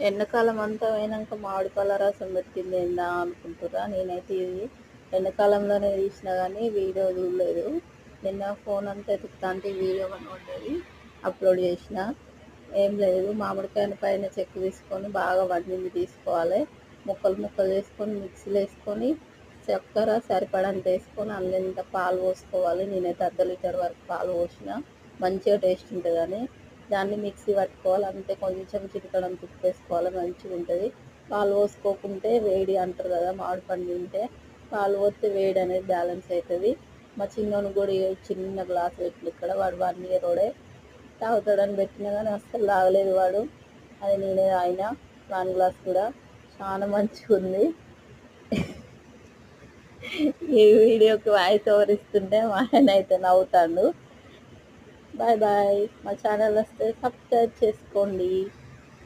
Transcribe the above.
ఎండాకాలం అంతా పోయినాక మామిడి పళ్ళ రసం పెట్టింది ఏందా అనుకుంటుర్రా? నేనైతే ఇది ఎండాకాలంలోనే తీసినా కానీ వీడియో చూడలేదు. నిన్న ఫోన్ అంతా ఎతుకుతాంటే వీడియో కనబడ్డది, అప్లోడ్ చేసిన. ఏం లేదు, మామిడికాయని పైన చెక్కు తీసుకొని బాగా వండింది తీసుకోవాలి. ముక్కలు ముక్కలు చేసుకొని మిక్సీలో వేసుకొని చక్కెర సరిపడంత వేసుకొని అందులో పాలు పోసుకోవాలి. నేనైతే అర్ధ లీటర్ వరకు పాలు పోసిన, మంచిగా టేస్ట్ ఉంటుందని. దాన్ని మిక్సీ పట్టుకోవాలి, అంతే. కొంచెం చిటికడంత ఉప్పు వేసుకోవాలి, మంచిగా ఉంటుంది. పాలు పోసుకోకుంటే వేడి అంటారు కదా, మామిడి పండు తింటే పాలు పోస్తే వేడి అనేది బ్యాలెన్స్ అవుతుంది. మా చిన్నోని కూడా చిన్న గ్లాస్ పెట్టిన ఇక్కడ, వాడు 1 year తాగుతాడని పెట్టినా కానీ అస్సలు తాగలేదు వాడు. అది నేనే తాగిన 1 glass కూడా. చాలా మంచిగా ఉంది. ఈ వీడియోకి వాయిస్ ఓవర్ ఇస్తుంటే మా ఆయన అయితే నవ్వుతాడు. Bye bye. మా ఛానల్ వస్తే సబ్స్క్రైబ్ చేసుకోండి.